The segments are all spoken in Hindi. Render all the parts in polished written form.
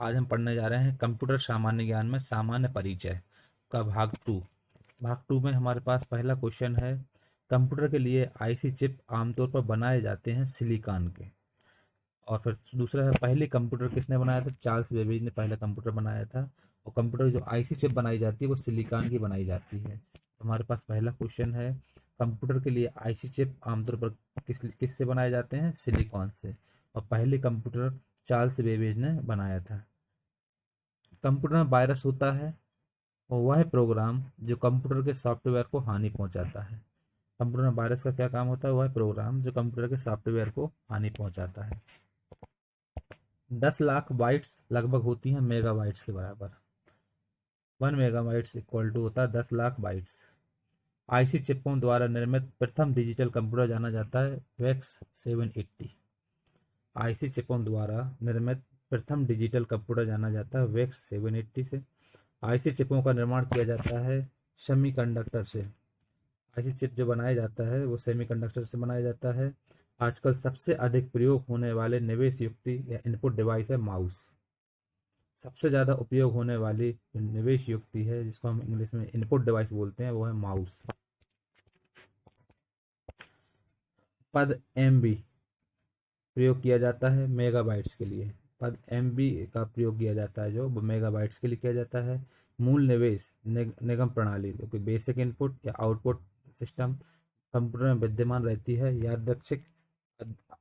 आज हम पढ़ने जा रहे हैं कंप्यूटर सामान्य ज्ञान में सामान्य परिचय का भाग 2 में हमारे पास पहला क्वेश्चन है। कंप्यूटर के लिए आईसी चिप आमतौर पर बनाए जाते हैं सिलिकॉन के। और फिर दूसरा है, पहले कंप्यूटर किसने बनाया था? चार्ल्स बेबेज ने पहला कंप्यूटर बनाया था। और कंप्यूटर की जो आईसी चिप बनाई जाती है वो सिलिकॉन की बनाई जाती है। तो हमारे पास पहला क्वेश्चन है, कंप्यूटर के लिए आईसी चिप आमतौर पर किस से बनाए जाते हैं? सिलिकॉन से। और पहले कंप्यूटर चार्ल्स बेबेज ने बनाया था। कंप्यूटर में वायरस होता है और वह प्रोग्राम जो कंप्यूटर के सॉफ्टवेयर को हानि पहुंचाता है। कंप्यूटर में वायरस का क्या काम होता है? वह प्रोग्राम जो कंप्यूटर के सॉफ्टवेयर को हानि पहुंचाता है। 10 लाख बाइट्स लगभग होती हैं मेगाबाइट्स के बराबर। 1 मेगाबाइट्स इक्वल टू होता है 10 लाख बाइट्स। आईसी चिपों द्वारा निर्मित प्रथम डिजिटल कंप्यूटर जाना जाता है वेक्स 780। आईसी चिपों द्वारा निर्मित प्रथम डिजिटल कंप्यूटर जाना जाता है वेक्स 780 से। आईसी चिपों का निर्माण किया जाता है सेमीकंडक्टर से। आईसी चिप जो बनाया जाता है वो सेमीकंडक्टर से बनाया जाता है। आजकल सबसे अधिक प्रयोग होने वाले निवेश युक्ति या इनपुट डिवाइस है माउस। सबसे ज़्यादा उपयोग होने वाली निवेश युक्ति है जिसको हम इंग्लिश में इनपुट डिवाइस बोलते हैं, वो है माउस। पद एमबी प्रयोग किया जाता है मेगाबाइट्स के लिए। पद एमबी का प्रयोग किया जाता है जो मेगाबाइट्स के लिए किया जाता है। मूल निवेश निगम प्रणाली जो कि बेसिक इनपुट या आउटपुट सिस्टम कंप्यूटर में विद्यमान रहती है यादृच्छिक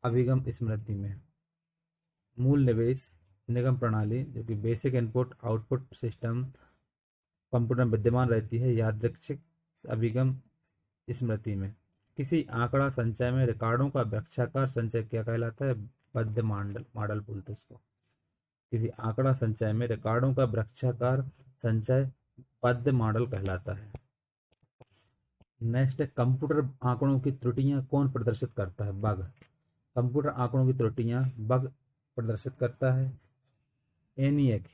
अभिगम स्मृति में। मूल निवेश निगम प्रणाली जो कि basic input output system computer में विद्यमान रहती है यादृच्छिक अभिगम स्मृति में। किसी आंकड़ा संचय में रिकॉर्डों का वृक्षाकार संचय क्या कहलाता है? बद्ध मॉडल मॉडल बोलते हैं उसको। किसी आंकड़ा संचय में रिकॉर्डों का वृक्षाकार संचय बद्ध मॉडल कहलाता है। नेक्स्ट है, कंप्यूटर आंकड़ों की त्रुटियां कौन प्रदर्शित करता है? बग। कंप्यूटर आंकड़ों की त्रुटियां बग प्रदर्शित करता है। एनिएक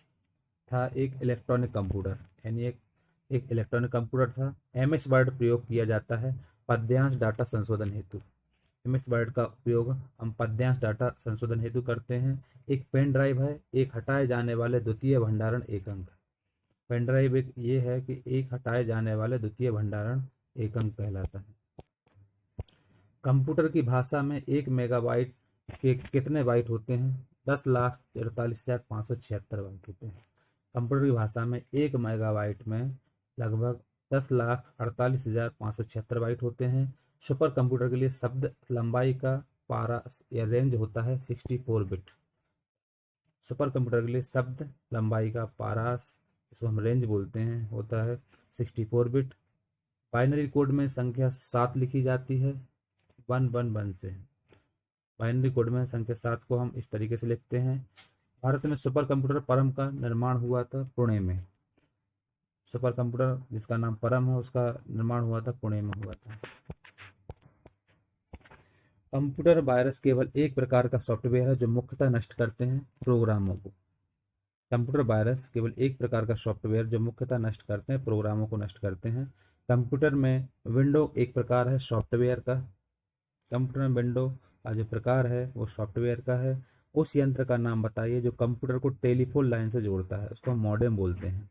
था एक इलेक्ट्रॉनिक कंप्यूटर। एनिएक एक इलेक्ट्रॉनिक कंप्यूटर था। एमएस वर्ड प्रयोग किया जाता है पद्यांश डाटा संशोधन हेतु। एमएस वर्ड का उपयोग हम पद्यांश डाटा संशोधन हेतु करते हैं। एक पेन ड्राइव है एक हटाए जाने वाले द्वितीय भंडारण एकक। पेन ड्राइव एक ये है कि एक हटाए जाने वाले द्वितीय भंडारण एकक कहलाता है। कंप्यूटर की भाषा में 1 मेगाबाइट के कितने बाइट होते हैं? 10,48,576 बाइट होते हैं। कंप्यूटर की भाषा में 1 मेगाबाइट में लगभग 10,48,576 बाइट होते हैं। सुपर कंप्यूटर के लिए शब्द लंबाई का पारा या रेंज होता है 64 बिट। सुपर कंप्यूटर के लिए शब्द लंबाई का पारास, इसको हम रेंज बोलते हैं, होता है 64 बिट। बाइनरी कोड में संख्या 7 लिखी जाती है 111 से। बाइनरी कोड में संख्या 7 को हम इस तरीके से लिखते हैं। भारत में सुपर कंप्यूटर परम का निर्माण हुआ था पुणे में। सुपर कंप्यूटर जिसका नाम परम है उसका निर्माण हुआ था पुणे में हुआ था। कंप्यूटर वायरस केवल एक प्रकार का सॉफ्टवेयर है जो मुख्यतः नष्ट करते हैं प्रोग्रामों को। कंप्यूटर वायरस केवल एक प्रकार का सॉफ्टवेयर जो मुख्यतः नष्ट करते हैं प्रोग्रामों को नष्ट करते हैं। कंप्यूटर में विंडो एक प्रकार है सॉफ्टवेयर का। कंप्यूटर में विंडो का जो प्रकार है वो सॉफ्टवेयर का है। उस यंत्र का नाम बताइए जो कंप्यूटर को टेलीफोन लाइन से जोड़ता है, उसको हम मॉडेम बोलते हैं।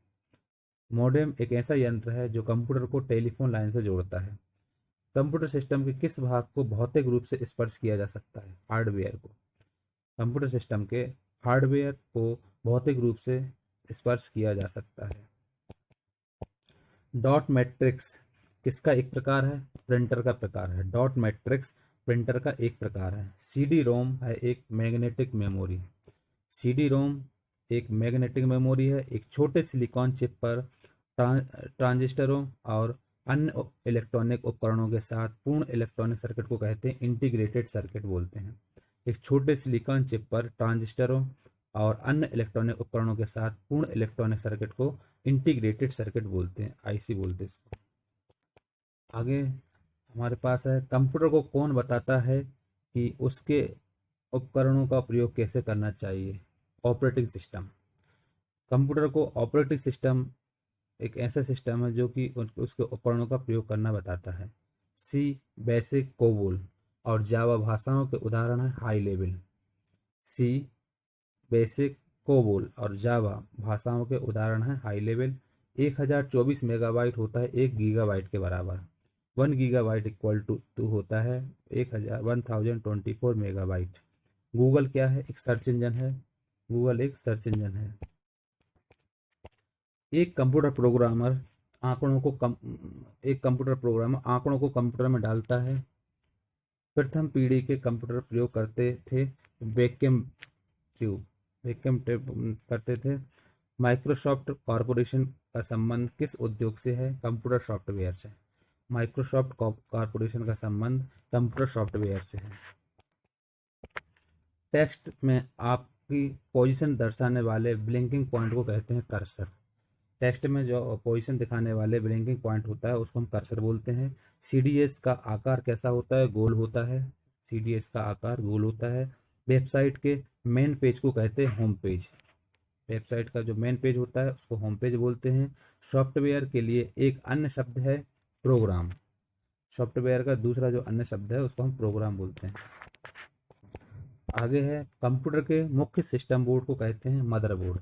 मॉडेम एक ऐसा यंत्र है जो कंप्यूटर को टेलीफोन लाइन से जोड़ता है। कंप्यूटर सिस्टम के किस भाग को भौतिक रूप से स्पर्श किया जा सकता है? हार्डवेयर को। कंप्यूटर सिस्टम के हार्डवेयर को भौतिक रूप से स्पर्श किया जा सकता है। डॉट मैट्रिक्स किसका एक प्रकार है? प्रिंटर का प्रकार है। डॉट मैट्रिक्स प्रिंटर का एक प्रकार है। सीडी रोम है एक मैग्नेटिक मेमोरी। सीडी रोम एक मैग्नेटिक मेमोरी है। एक छोटे सिलिकॉन चिप पर ट्रांजिस्टरों और अन्य इलेक्ट्रॉनिक उपकरणों के साथ पूर्ण इलेक्ट्रॉनिक सर्किट को कहते हैं इंटीग्रेटेड सर्किट बोलते हैं। एक छोटे सिलिकॉन चिप पर ट्रांजिस्टरों और अन्य इलेक्ट्रॉनिक उपकरणों के साथ पूर्ण इलेक्ट्रॉनिक सर्किट को इंटीग्रेटेड सर्किट बोलते हैं, आईसी बोलते हैं इसको। आगे हमारे पास है, कंप्यूटर को कौन बताता है कि उसके उपकरणों का प्रयोग कैसे करना चाहिए? Operating system. कंप्यूटर को ऑपरेटिंग सिस्टम एक ऐसा सिस्टम है जो कि उसके उपकरणों का प्रयोग करना बताता है। सी, बेसिक, कोबोल और जावा भाषाओं के उदाहरण है हाई लेवल। सी, बेसिक, कोबोल और जावा भाषाओं के उदाहरण हैं। हाई लेवल 1024 मेगाबाइट होता है 1 गीगाबाइट के बराबर। 1 गीगाबाइट इक्वल टू होता है 1024 मेगाबाइट। गूगल क्या है? एक सर्च इंजन है। गूगल एक सर्च इंजन है। एक कंप्यूटर प्रोग्रामर आंकड़ों को कंप्यूटर में डालता है। प्रथम पीढ़ी के कंप्यूटर प्रयोग करते थे वैक्यूम ट्यूब करते थे। माइक्रोसॉफ्ट कॉरपोरेशन का संबंध किस उद्योग से है? कंप्यूटर सॉफ्टवेयर से। माइक्रोसॉफ्ट कॉरपोरेशन का संबंध कंप्यूटर सॉफ्टवेयर से है। टेक्स्ट में आपकी पोजीशन दर्शाने वाले ब्लिंकिंग पॉइंट को कहते हैं कर्सर। टेक्स्ट में जो पोजीशन दिखाने वाले ब्लिंकिंग पॉइंट होता है उसको हम कर्सर बोलते हैं। सीडीएस का आकार कैसा होता है? गोल होता है। सीडीएस का आकार गोल होता है। वेबसाइट के मेन पेज को कहते हैं होम पेज। वेबसाइट का जो मेन पेज होता है उसको होम पेज बोलते हैं। सॉफ्टवेयर के लिए एक अन्य शब्द है प्रोग्राम। सॉफ्टवेयर का दूसरा जो अन्य शब्द है उसको हम प्रोग्राम बोलते हैं। आगे है कंप्यूटर के मुख्य सिस्टम बोर्ड को कहते हैं मदरबोर्ड।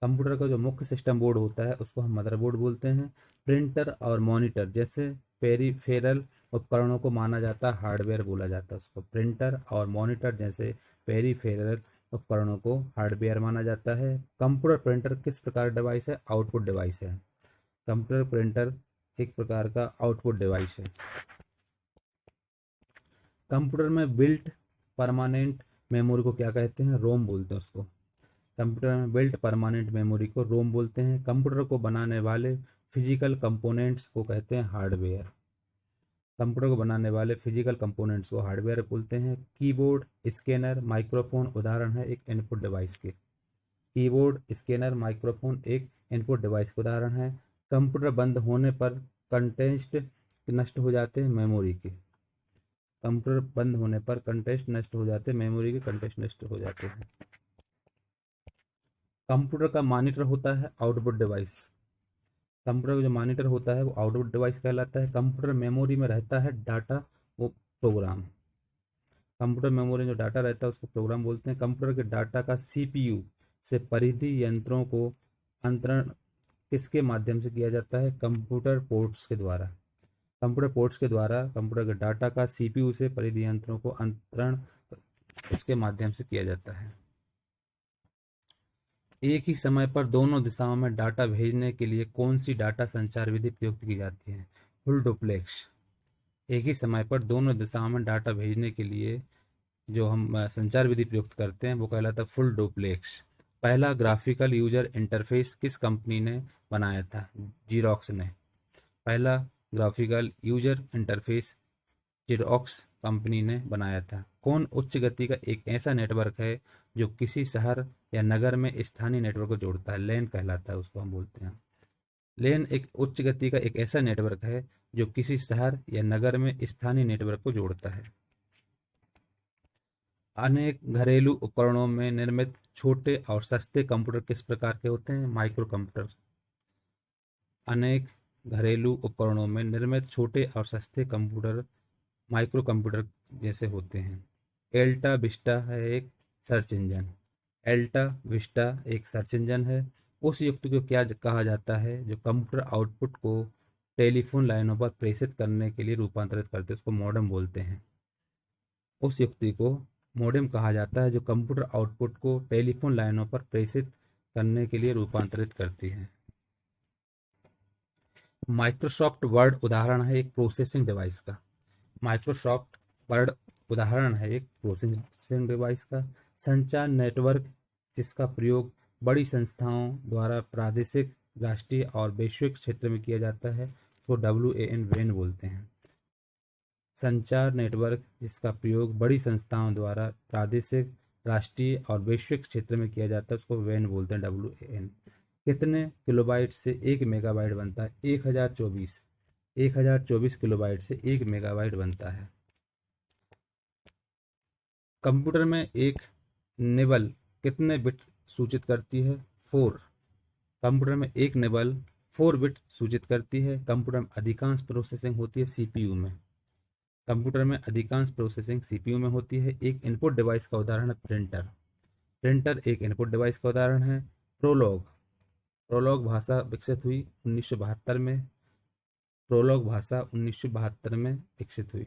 कंप्यूटर का जो मुख्य सिस्टम बोर्ड होता है उसको हम मदरबोर्ड बोलते हैं। प्रिंटर और मॉनिटर जैसे पेरिफेरल उपकरणों को माना जाता है हार्डवेयर बोला जाता है उसको। प्रिंटर और मॉनिटर जैसे पेरिफेरल उपकरणों को हार्डवेयर माना जाता है। कंप्यूटर प्रिंटर किस प्रकार डिवाइस है? आउटपुट डिवाइस है। कंप्यूटर प्रिंटर एक प्रकार का आउटपुट डिवाइस है। कंप्यूटर में बिल्ट परमानेंट मेमोरी को क्या कहते हैं? रोम बोलते हैं उसको। कंप्यूटर में बिल्ट परमानेंट मेमोरी को रोम बोलते हैं। कंप्यूटर को बनाने वाले फिजिकल कंपोनेंट्स को कहते हैं हार्डवेयर। कंप्यूटर को बनाने वाले फिजिकल कंपोनेंट्स को हार्डवेयर बोलते हैं। कीबोर्ड, स्कैनर, माइक्रोफोन उदाहरण है एक इनपुट डिवाइस के। कीबोर्ड, स्कैनर, माइक्रोफोन एक इनपुट डिवाइस के उदाहरण है। कंप्यूटर बंद होने पर कंटेंट नष्ट हो जाते हैं मेमोरी के। कंप्यूटर बंद होने पर कंटेंट नष्ट हो जाते हैं, मेमोरी के कंटेंट नष्ट हो जाते हैं। कंप्यूटर का मॉनिटर होता है आउटपुट डिवाइस। कंप्यूटर का जो मॉनिटर होता है वो आउटपुट डिवाइस कहलाता है। कंप्यूटर मेमोरी में रहता है डाटा, वो प्रोग्राम। कंप्यूटर मेमोरी में जो डाटा रहता है उसको प्रोग्राम बोलते हैं। कंप्यूटर के डाटा का सीपीयू से परिधि यंत्रों को अंतरण किसके माध्यम से किया जाता है? कंप्यूटर पोर्ट्स के द्वारा। कंप्यूटर पोर्ट्स के द्वारा कंप्यूटर के डाटा का सीपीयू से परिधि यंत्रों को अंतरण इसके माध्यम से किया जाता है। एक ही समय पर दोनों दिशाओं में डाटा भेजने के लिए कौन सी डाटा संचार विधि प्रयुक्त की जाती है? Full duplex. एक ही समय पर दोनों दिशाओं में डाटा भेजने के लिए जो हम संचार विधि प्रयुक्त करते हैं वो कहलाता है फुल डुप्लेक्स। पहला ग्राफिकल यूजर इंटरफेस किस कंपनी ने बनाया था? जीरोक्स ने। पहला graphical user interface xerox company ने बनाया था। कौन उच्च गति का एक ऐसा नेटवर्क है जो किसी शहर या नगर में स्थानीय नेटवर्क को जोड़ता है? लैन कहलाता है उसको हम बोलते हैं। लैन एक उच्च गति का एक ऐसा नेटवर्क है जो किसी शहर या नगर में स्थानीय नेटवर्क को जोड़ता है। अनेक घरेलू उपकरणों में निर्मित छोटे और सस्ते कंप्यूटर किस प्रकार के होते हैं? Micro computer. अनेक घरेलू उपकरणों में निर्मित छोटे और सस्ते कंप्यूटर माइक्रो कंप्यूटर जैसे होते हैं। एल्टा विस्टा है एक सर्च इंजन। एल्टा विस्टा एक सर्च इंजन है। उस युक्ति को क्या कहा जाता है जो कंप्यूटर आउटपुट को टेलीफोन लाइनों पर प्रेषित करने के लिए रूपांतरित करते हैं? उसको मॉडेम बोलते हैं। उस युक्ति को मॉडेम कहा जाता है जो कंप्यूटर आउटपुट को टेलीफोन लाइनों पर प्रेषित करने के लिए रूपांतरित करती है। माइक्रोसॉफ्ट वर्ड उदाहरण है एक प्रोसेसिंग डिवाइस का। माइक्रोसॉफ्ट वर्ड उदाहरण है एक प्रोसेसिंग डिवाइस का। संचार नेटवर्क जिसका प्रयोग बड़ी संस्थाओं द्वारा प्रादेशिक, राष्ट्रीय और वैश्विक क्षेत्र में किया जाता है उसको WAN बोलते हैं। संचार नेटवर्क जिसका प्रयोग बड़ी संस्थाओं द्वारा प्रादेशिक, राष्ट्रीय और वैश्विक क्षेत्र में किया जाता है उसको WAN बोलते हैं, WAN। कितने किलोबाइट से 1 मेगाबाइट बनता है? 1024 किलोबाइट से 1 मेगाबाइट बनता है। कंप्यूटर में एक निबल कितने बिट सूचित करती है? 4। कंप्यूटर में एक निबल 4 बिट सूचित करती है। कंप्यूटर में अधिकांश प्रोसेसिंग होती है सीपीयू में। कंप्यूटर में अधिकांश प्रोसेसिंग सीपीयू में होती है। एक इनपुट डिवाइस का उदाहरण है प्रिंटर। प्रिंटर एक इनपुट डिवाइस का उदाहरण है। प्रोलॉग, प्रोलॉग भाषा विकसित हुई 1972 में। प्रोलॉग भाषा 1972 में विकसित हुई।